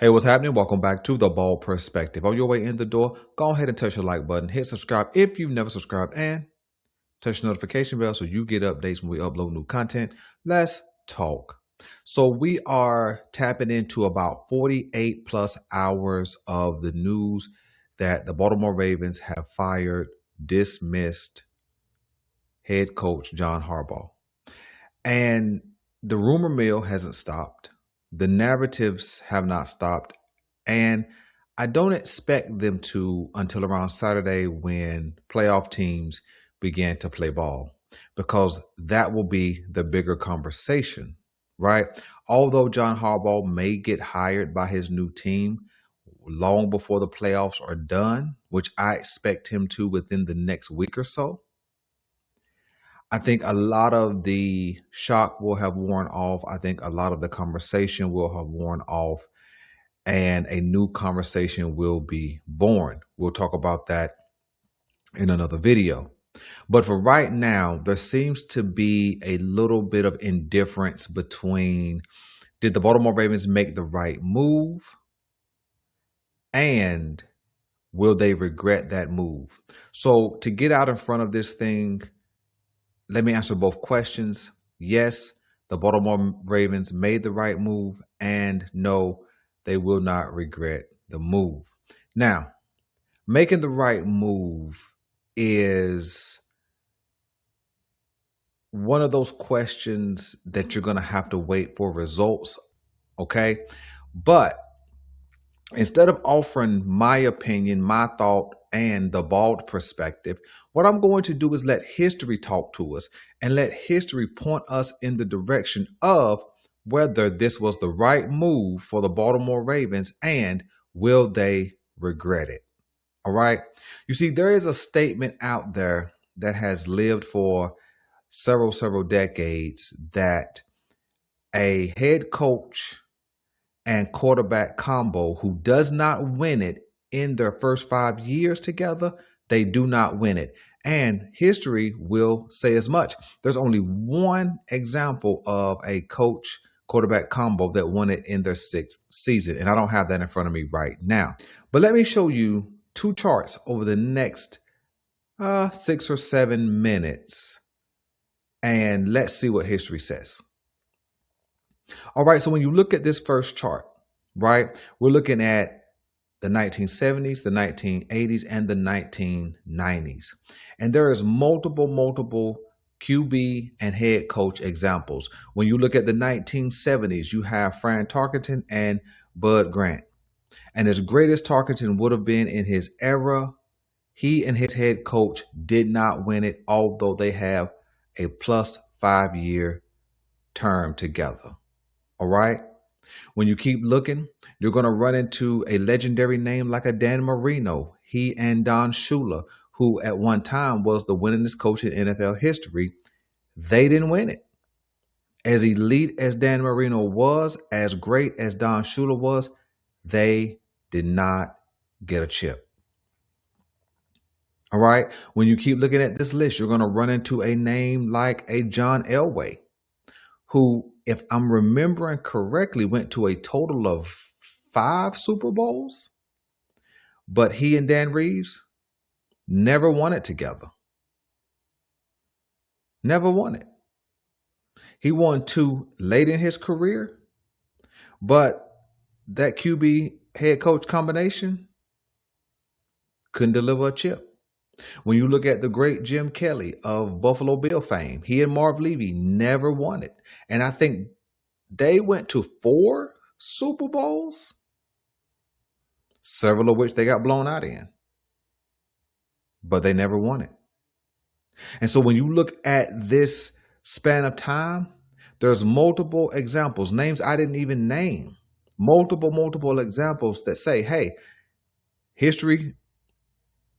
Hey, what's happening? Welcome back to The Ball Perspective. On your way in the door, go ahead and touch the like button, hit subscribe if you've never subscribed, and touch the notification bell so you get updates when we upload new content. Let's talk. So we are tapping into about 48 plus hours of the news that the Baltimore Ravens have fired, dismissed head coach John Harbaugh. And the rumor mill hasn't stopped. The narratives have not stopped. And I don't expect them to until around Saturday when playoff teams begin to play ball, because that will be the bigger conversation, right? Although John Harbaugh may get hired by his new team long before the playoffs are done, which I expect him to within the next week or so, I think a lot of the shock will have worn off. I think a lot of the conversation will have worn off, and a new conversation will be born. We'll talk about that in another video. But for right now, there seems to be a little bit of indifference between, did the Baltimore Ravens make the right move, and will they regret that move? So to get out in front of this thing, let me answer both questions. Yes, the Baltimore Ravens made the right move, and no, they will not regret the move. Now, making the right move is one of those questions that you're going to have to wait for results, okay? But instead of offering my opinion, my thought, and the bald perspective, what I'm going to do is let history talk to us and let history point us in the direction of whether this was the right move for the Baltimore Ravens and will they regret it. All right. You see, there is a statement out there that has lived for several decades that a head coach and quarterback combo who does not win it in their first 5 years together, they do not win it. And history will say as much. There's only one example of a coach quarterback combo that won it in their 6th season. And I don't have that in front of me right now. But let me show you two charts over the next 6 or 7 minutes. And let's see what history says. All right, so when you look at this first chart, right, we're looking at the 1970s, the 1980s, and the 1990s. And there is multiple QB and head coach examples. When you look at the 1970s, you have Fran Tarkenton and Bud Grant. And as great as Tarkenton would have been in his era, he and his head coach did not win it, although they have a plus 5-year term together. All right. When you keep looking, you're going to run into a legendary name like a Dan Marino. He and Don Shula, who at one time was the winningest coach in NFL history, they didn't win it. As elite as Dan Marino was, as great as Don Shula was, they did not get a chip. All right. When you keep looking at this list, you're going to run into a name like a John Elway, who, if I'm remembering correctly, went to a total of 5 Super Bowls, but he and Dan Reeves never won it together. Never won it. He won 2 late in his career, but that QB head coach combination couldn't deliver a chip. When you look at the great Jim Kelly of Buffalo Bill fame, he and Marv Levy never won it. And I think they went to 4 Super Bowls, several of which they got blown out in, but they never won it. And so when you look at this span of time, there's multiple examples, names I didn't even name, multiple examples that say, hey, history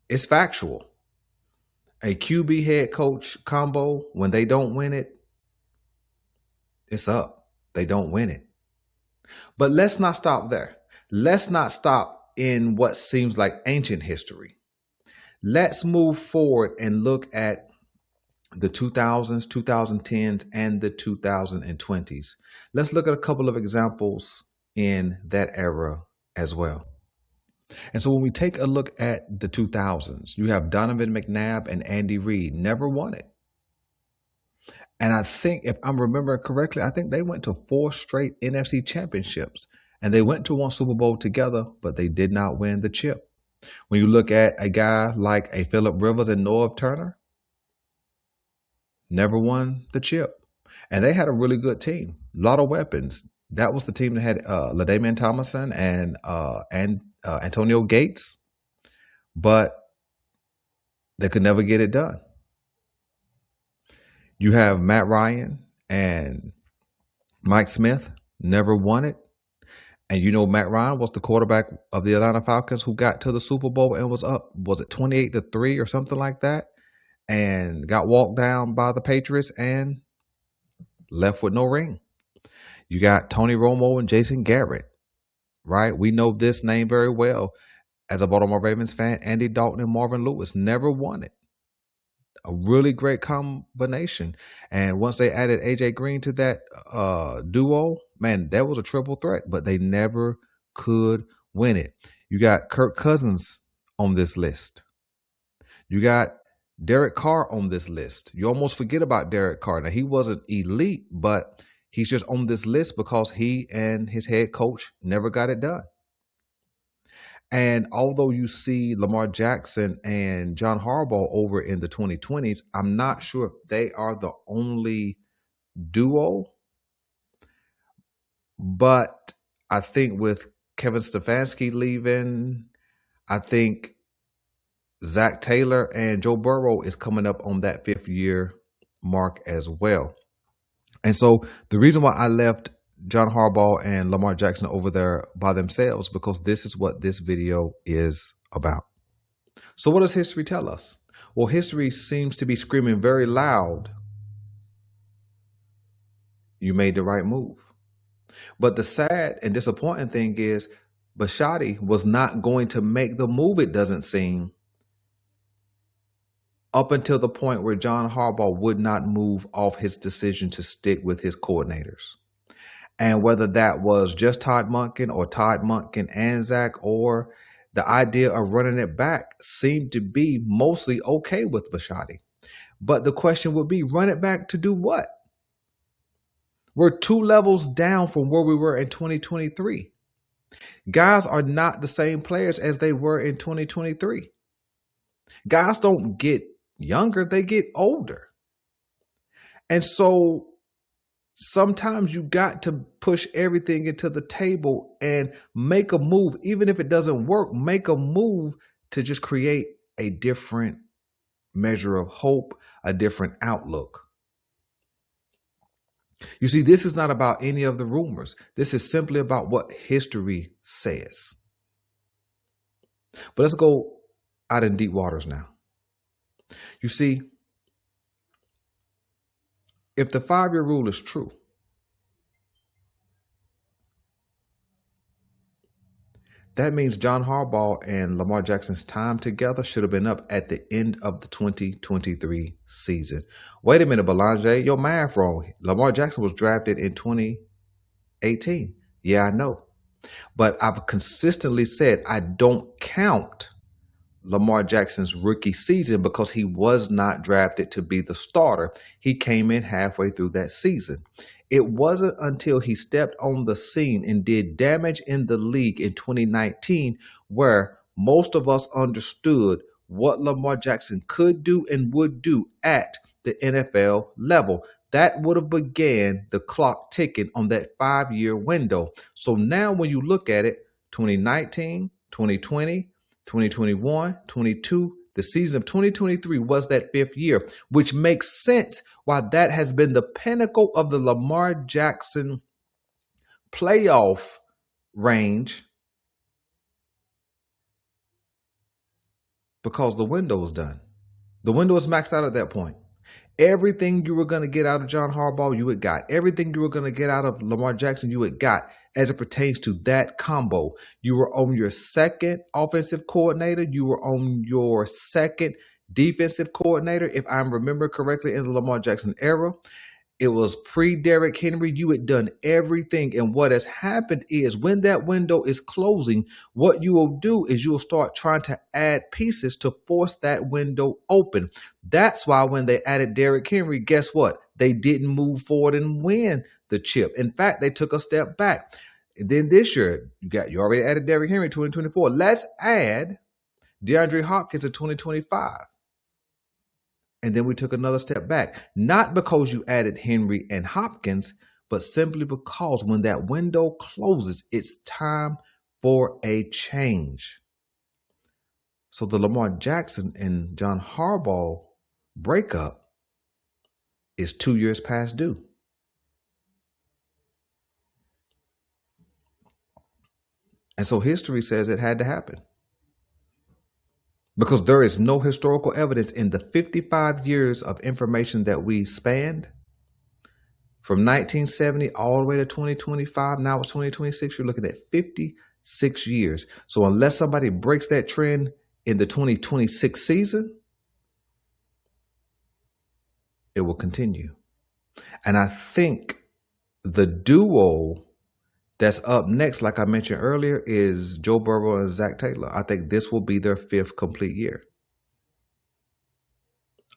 is factual. A QB head coach combo, when they don't win it, it's up. They don't win it. But let's not stop there. Let's not stop in what seems like ancient history. Let's move forward and look at the 2000s, 2010s, and the 2020s. Let's look at a couple of examples in that era as well. And so when we take a look at the 2000s, you have Donovan McNabb and Andy Reid never won it. And I think, if I'm remembering correctly, I think they went to 4 straight NFC championships and they went to one Super Bowl together, but they did not win the chip. When you look at a guy like a Phillip Rivers and Noah Turner, never won the chip. And they had a really good team, a lot of weapons. That was the team that had LaDainian Tomlinson and Antonio Gates, but they could never get it done. You have Matt Ryan and Mike Smith, never won it. And you know, Matt Ryan was the quarterback of the Atlanta Falcons who got to the Super Bowl and was up, was it 28-3 or something like that? And got walked down by the Patriots and left with no ring. You got Tony Romo and Jason Garrett, right? We know this name very well as a Baltimore Ravens fan. Andy Dalton and Marvin Lewis never won it. A really great combination. And once they added AJ Green to that duo, man, that was a triple threat, but they never could win it. You got Kirk Cousins on this list. You got Derek Carr on this list. You almost forget about Derek Carr. Now, he wasn't elite, but he's just on this list because he and his head coach never got it done. And although you see Lamar Jackson and John Harbaugh over in the 2020s, I'm not sure if they are the only duo. But I think with Kevin Stefanski leaving, I think Zach Taylor and Joe Burrow is coming up on that 5th year mark as well. And so the reason why I left John Harbaugh and Lamar Jackson over there by themselves, because this is what this video is about. So what does history tell us? Well, history seems to be screaming very loud, you made the right move. But the sad and disappointing thing is Bisciotti was not going to make the move, it doesn't seem, up until the point where John Harbaugh would not move off his decision to stick with his coordinators. And whether that was just Todd Monken or Todd Monken and Zach, or the idea of running it back seemed to be mostly okay with Bisciotti. But the question would be, run it back to do what? We're 2 levels down from where we were in 2023. Guys are not the same players as they were in 2023. Guys don't get younger, they get older. And so sometimes you got to push everything into the table and make a move. Even if it doesn't work, make a move to just create a different measure of hope, a different outlook. You see, this is not about any of the rumors. This is simply about what history says. But let's go out in deep waters now. You see, if the 5-year rule is true, that means John Harbaugh and Lamar Jackson's time together should have been up at the end of the 2023 season. Wait a minute, Belanger, your math wrong. Lamar Jackson was drafted in 2018. Yeah, I know. But I've consistently said I don't count Lamar Jackson's rookie season because he was not drafted to be the starter. He came in halfway through that season. It wasn't until he stepped on the scene and did damage in the league in 2019 where most of us understood what Lamar Jackson could do and would do at the NFL level. That would have began the clock ticking on that 5-year window. So now when you look at it, 2019, 2020, 2021, 22, the season of 2023 was that 5th year, which makes sense why that has been the pinnacle of the Lamar Jackson playoff range, because the window is done. The window is maxed out at that point. Everything you were going to get out of John Harbaugh, you had got. Everything you were going to get out of Lamar Jackson, you had got as it pertains to that combo. You were on your 2nd offensive coordinator. You were on your 2nd defensive coordinator, if I remember correctly, in the Lamar Jackson era. It was pre-Derrick Henry. You had done everything. And what has happened is when that window is closing, what you will do is you will start trying to add pieces to force that window open. That's why when they added Derrick Henry, guess what? They didn't move forward and win the chip. In fact, they took a step back. And then this year, you already added Derrick Henry 2024. Let's add DeAndre Hopkins in 2025. And then we took another step back, not because you added Henry and Hopkins, but simply because when that window closes, it's time for a change. So the Lamar Jackson and John Harbaugh breakup is 2 years past due. And so history says it had to happen. Because there is no historical evidence in the 55 years of information that we spanned from 1970 all the way to 2025. Now it's 2026. You're looking at 56 years. So unless somebody breaks that trend in the 2026 season, it will continue. And I think the duo that's up next, like I mentioned earlier, is Joe Burrow and Zach Taylor. I think this will be their 5th complete year.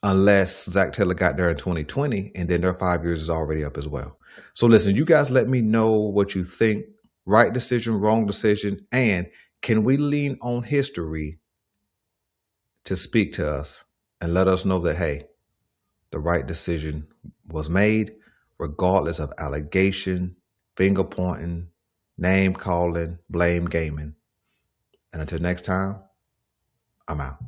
Unless Zach Taylor got there in 2020 and then their 5 years is already up as well. So listen, you guys let me know what you think. Right decision, wrong decision, and can we lean on history to speak to us and let us know that, hey, the right decision was made regardless of allegation, finger pointing, name calling, blame gaming. And until next time, I'm out.